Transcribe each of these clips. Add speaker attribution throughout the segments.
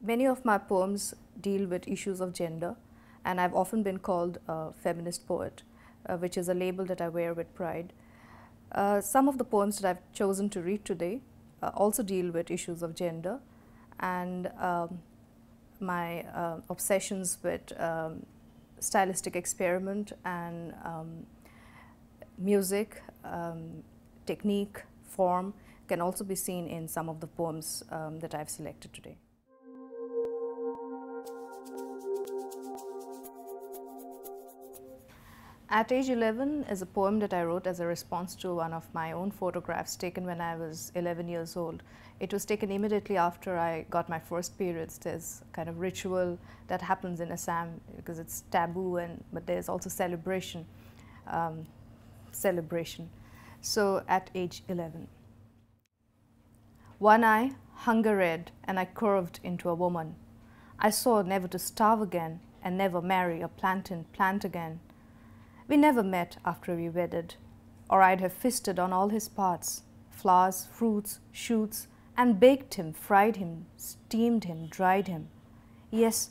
Speaker 1: Many of my poems deal with issues of gender, and I've often been called a feminist poet, which is a label that I wear with pride. Some of the poems that I've chosen to read today also deal with issues of gender, and my obsessions with stylistic experiment and music, technique, form can also be seen in some of the poems that I've selected today. At age 11 is a poem that I wrote as a response to one of my own photographs taken when I was 11 years old. It was taken immediately after I got my first periods. There's a kind of ritual that happens in Assam because it's taboo, but there's also celebration. So at age 11. One eye, hunger red, and I curved into a woman. I swore never to starve again and never marry a plantain plant again. We never met after we wedded, or I'd have feasted on all his parts, flowers, fruits, shoots, and baked him, fried him, steamed him, dried him. Yes,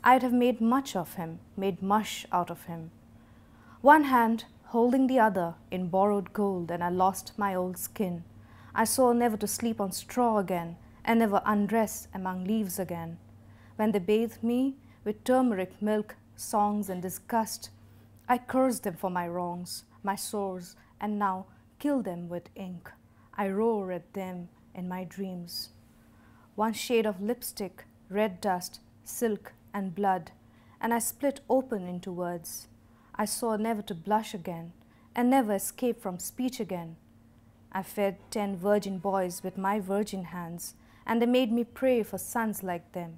Speaker 1: I'd have made much of him, made mush out of him. One hand holding the other in borrowed gold, and I lost my old skin. I swore never to sleep on straw again, and never undress among leaves again. When they bathed me with turmeric milk, songs, and disgust, I cursed them for my wrongs, my sores, and now kill them with ink. I roar at them in my dreams. One shade of lipstick, red dust, silk, and blood, and I split open into words. I swore never to blush again, and never escape from speech again. I fed 10 virgin boys with my virgin hands, and they made me pray for sons like them.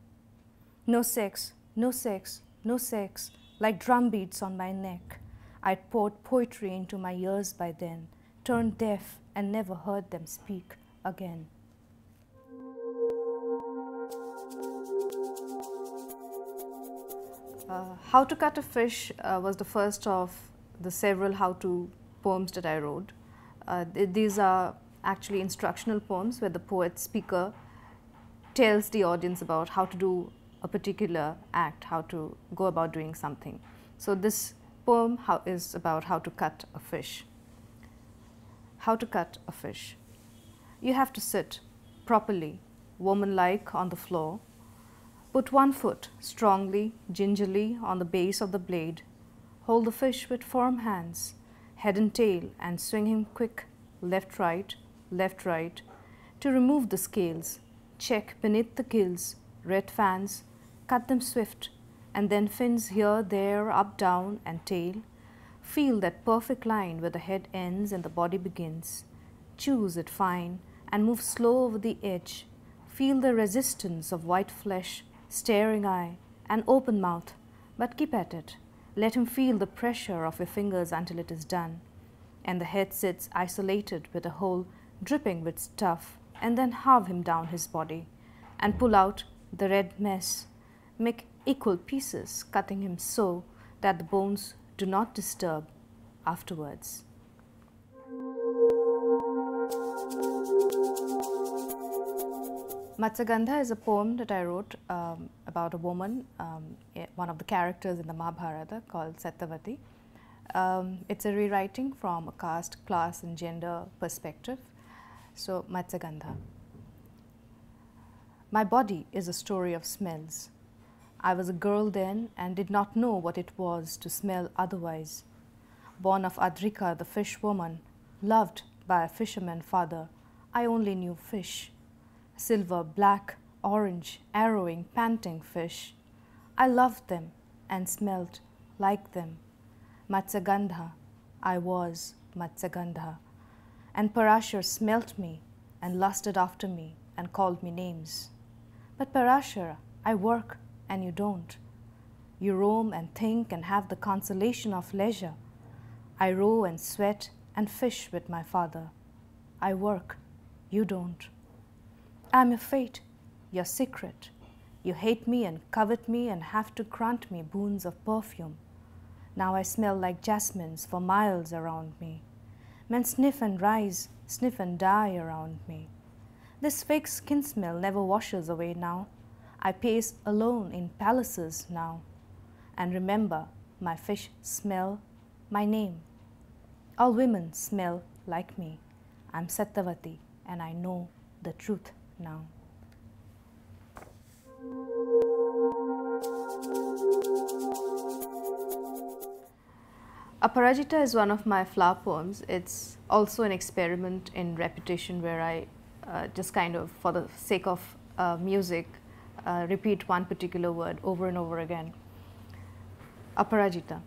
Speaker 1: No sex, no sex, no sex, like drumbeats on my neck. I'd poured poetry into my ears by then, turned deaf and never heard them speak again. How to Cut a Fish was the first of the several how-to poems that I wrote. These are actually instructional poems where the poet speaker tells the audience about how to do a particular act, how to go about doing something. So this poem is about how to cut a fish. How to cut a fish. You have to sit properly, woman-like on the floor. Put one foot strongly, gingerly on the base of the blade. Hold the fish with firm hands, head and tail, and swing him quick, left, right, to remove the scales. Check beneath the gills, red fans, cut them swift, and then fins here, there, up, down, and tail. Feel that perfect line where the head ends and the body begins. Choose it fine and move slow over the edge. Feel the resistance of white flesh, staring eye, and open mouth, but keep at it. Let him feel the pressure of your fingers until it is done. And the head sits isolated with a hole dripping with stuff, and then halve him down his body and pull out the red mess. Make equal pieces, cutting him so that the bones do not disturb afterwards. Matsyagandha is a poem that I wrote about a woman, one of the characters in the Mahabharata, called Satyavati. It's a rewriting from a caste, class, and gender perspective. So, Matsyagandha. My body is a story of smells. I was a girl then and did not know what it was to smell otherwise. Born of Adrika, the fish woman, loved by a fisherman father, I only knew fish. Silver, black, orange, arrowing, panting fish. I loved them and smelt like them. Matsyagandha, I was Matsyagandha. And Parashar smelt me and lusted after me and called me names. But Parashar, I work and you don't. You roam and think and have the consolation of leisure. I row and sweat and fish with my father. I work, you don't. I am your fate, your secret. You hate me and covet me and have to grant me boons of perfume. Now I smell like jasmines for miles around me. Men sniff and rise, sniff and die around me. This fake skin smell never washes away now. I pace alone in palaces now, and remember my fish smell my name. All women smell like me. I'm Satyavati and I know the truth now. Aparajita is one of my flower poems. It's also an experiment in repetition where I just kind of, for the sake of music, repeat one particular word over and over again. Aparajita.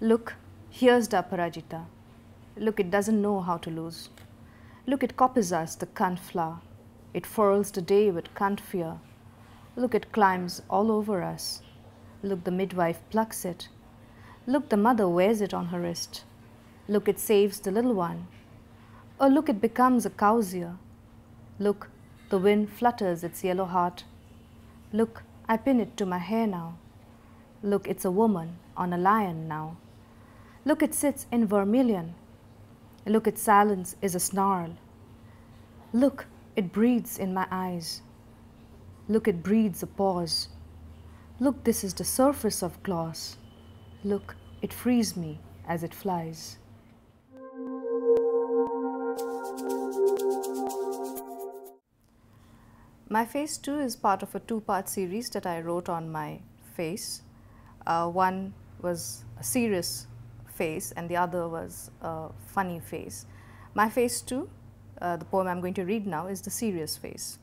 Speaker 1: Look, here's the Aparajita. Look, it doesn't know how to lose. Look, it copies us, the cunt flower. It furls the day with cunt fear. Look, it climbs all over us. Look, the midwife plucks it. Look, the mother wears it on her wrist. Look, it saves the little one. Oh, look, it becomes a cow's ear. Look, the wind flutters its yellow heart. Look, I pin it to my hair now. Look, it's a woman on a lion now. Look, it sits in vermilion. Look, its silence is a snarl. Look, it breathes in my eyes. Look, it breathes a pause. Look, this is the surface of gloss. Look, it frees me as it flies. My face too is part of a two-part series that I wrote on my face. One was a serious face and the other was a funny face. My face too, the poem I'm going to read now, is the serious face.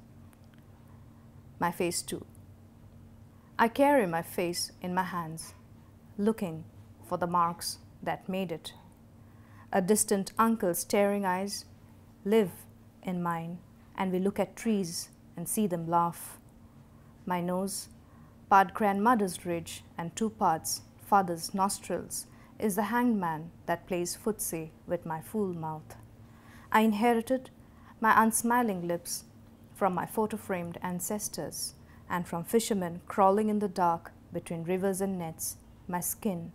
Speaker 1: My face too. I carry my face in my hands, looking for the marks that made it. A distant uncle's staring eyes live in mine, and we look at trees and see them laugh. My nose, part grandmother's ridge and two parts father's nostrils, is the hanged man that plays footsie with my fool mouth. I inherited my unsmiling lips from my photo-framed ancestors and from fishermen crawling in the dark between rivers and nets, my skin,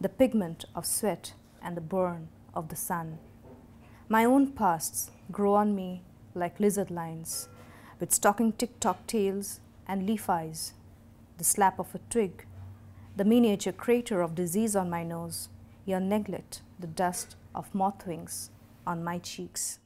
Speaker 1: the pigment of sweat and the burn of the sun. My own pasts grow on me like lizard lines, with stalking tick-tock tails and leaf eyes, the slap of a twig, the miniature crater of disease on my nose, your neglect, the dust of moth wings on my cheeks.